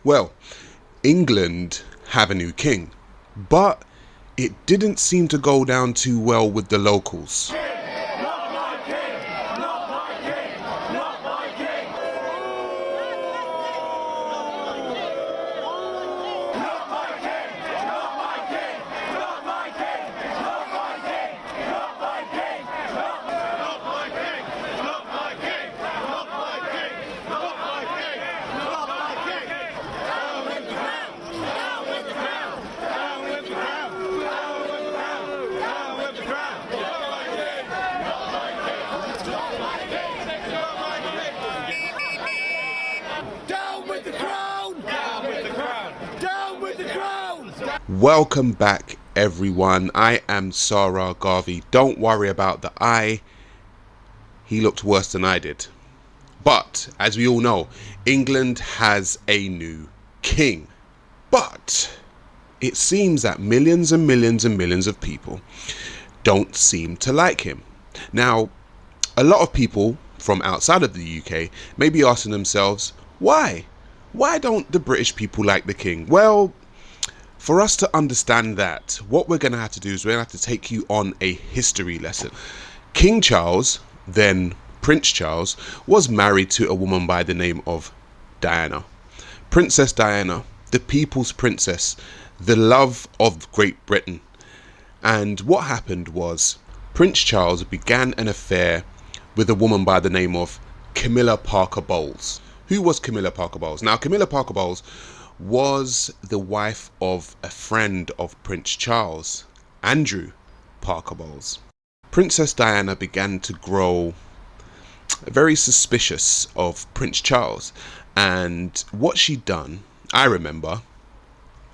Well, England have a new king, but it didn't seem to go down too well with the locals. Welcome back, everyone. I am Sa Ra Garvey. Don't worry about the eye. He looked worse than I did. But as we all know, England has a new king. But it seems that millions and millions and millions of people don't seem to like him. Now, a lot of people from outside of the UK may be asking themselves, why? Why don't the British people like the king? Well, for us to understand that, what we're going to have to do is we're going to have to take you on a history lesson. King Charles, then Prince Charles, was married to a woman by the name of Diana. Princess Diana, the people's princess, the love of Great Britain. And what happened was Prince Charles began an affair with a woman by the name of Camilla Parker Bowles. Who was Camilla Parker Bowles? Now, Camilla Parker Bowles was the wife of a friend of Prince Charles, Andrew Parker Bowles. Princess Diana began to grow very suspicious of Prince Charles, and what she'd done, I remember,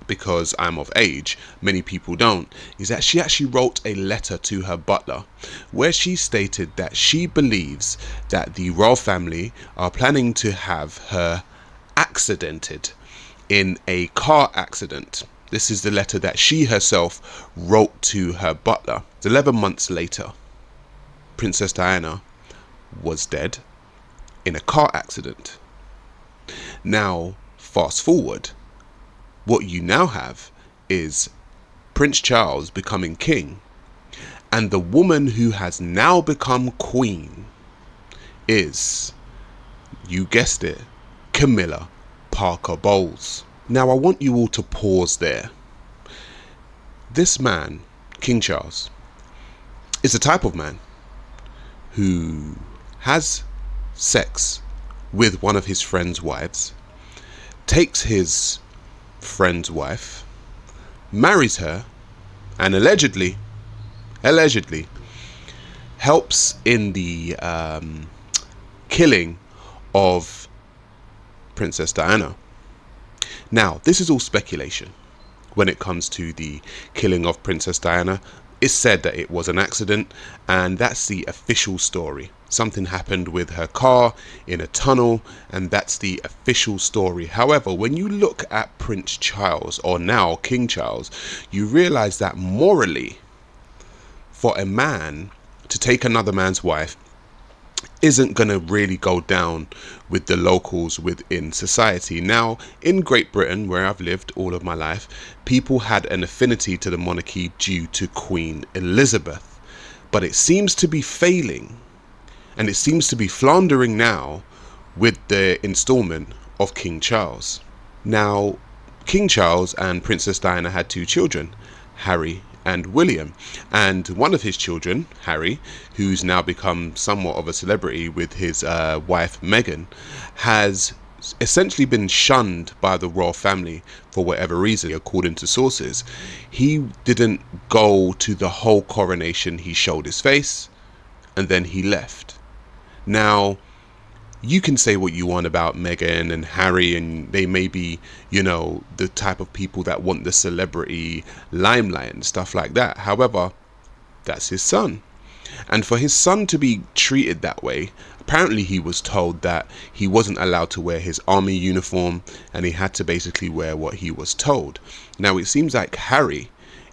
because I'm of age, many people don't, is that she actually wrote a letter to her butler where she stated that she believes that the royal family are planning to have her accidented in a car accident. This is the letter that she herself wrote to her butler. 11 months later, Princess Diana was dead in a car accident. Now, fast forward, what you now have is Prince Charles becoming king, and the woman who has now become queen is, you guessed it, Camilla Parker Bowles. Now I want you all to pause there. This man, King Charles, is the type of man who has sex with one of his friend's wives, takes his friend's wife, marries her, and allegedly helps in the killing of Princess Diana. Now, this is all speculation when it comes to the killing of Princess Diana. It's said that it was an accident, and that's the official story. Something happened with her car in a tunnel, and that's the official story. However, when you look at Prince Charles, or now King Charles, you realize that morally, for a man to take another man's wife isn't going to really go down with the locals within society. Now, in Great Britain, where I've lived all of my life, people had an affinity to the monarchy due to Queen Elizabeth. But it seems to be failing, and it seems to be floundering now with the installment of King Charles. Now, King Charles and Princess Diana had two children, Harry and William, and one of his children, Harry, who's now become somewhat of a celebrity with his wife Meghan, has essentially been shunned by the royal family for whatever reason. According to sources, he didn't go to the whole coronation. He showed his face and then he left. Now, you can say what you want about Meghan and Harry, and they may be, you know, the type of people that want the celebrity limelight and stuff like that. However, that's his son. And for his son to be treated that way, apparently he was told that he wasn't allowed to wear his army uniform, and he had to basically wear what he was told. Now, it seems like Harry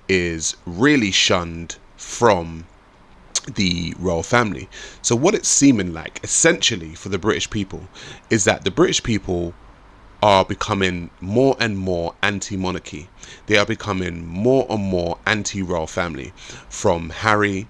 is really shunned from the royal family. So what it's seeming like essentially for the British people is that the British people are becoming more and more anti-monarchy. They are becoming more and more anti-royal family, from Harry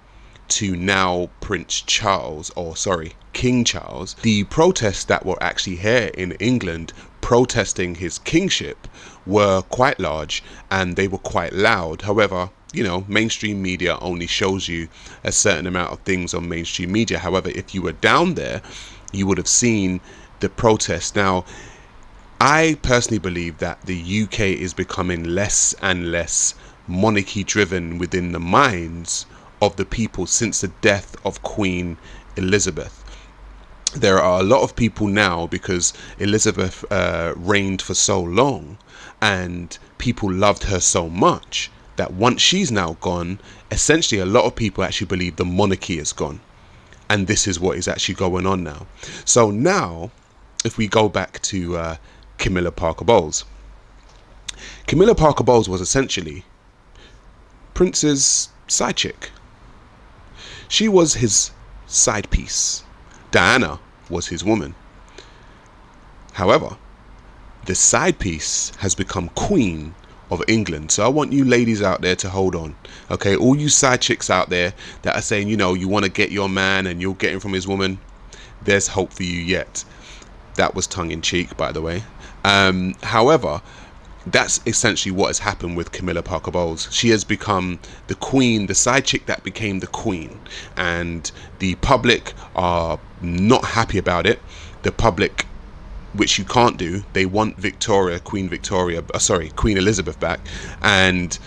to now Prince Charles, or sorry, King Charles. The protests that were actually here in England protesting his kingship were quite large and they were quite loud. However, you know, mainstream media only shows you a certain amount of things on mainstream media. However, if you were down there, you would have seen the protests. Now, I personally believe that the UK is becoming less and less monarchy driven within the minds of the people since the death of Queen Elizabeth. There are a lot of people now, because Elizabeth reigned for so long and people loved her so much, that once she's now gone, essentially a lot of people actually believe the monarchy is gone. And this is what is actually going on now. So now, if we go back to Camilla Parker Bowles. Camilla Parker Bowles was essentially Prince's side chick. She was his side piece. Diana was his woman. However, the side piece has become Queen of England. So I want you ladies out there to hold on. Okay, all you side chicks out there that are saying, you know, you want to get your man and you'll get him from his woman, there's hope for you yet. That was tongue in cheek, by the way. However, that's essentially what has happened with Camilla Parker Bowles. She has become the queen, the side chick that became the queen, and the public are not happy about it. The public, which you can't do, they want Queen Elizabeth back, and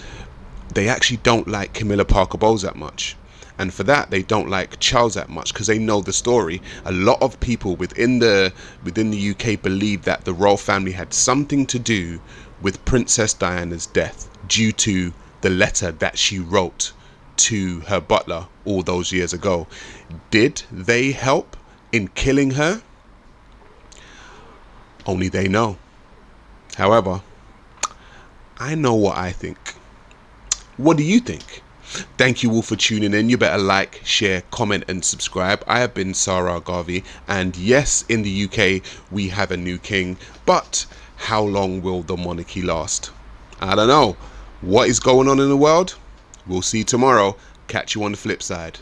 they actually don't like Camilla Parker Bowles that much. And for that, they don't like Charles that much, because they know the story. A lot of people within the UK believe that the royal family had something to do with Princess Diana's death, due to the letter that she wrote to her butler all those years ago. Did they help in killing her? Only they know. However, I know what I think. What do you think? Thank you all for tuning in. You better like, share, comment and subscribe. I have been Sa Ra Garvey, and yes, in the UK we have a new king, but how long will the monarchy last? I don't know. What is going on in the world? We'll see tomorrow. Catch you on the flip side.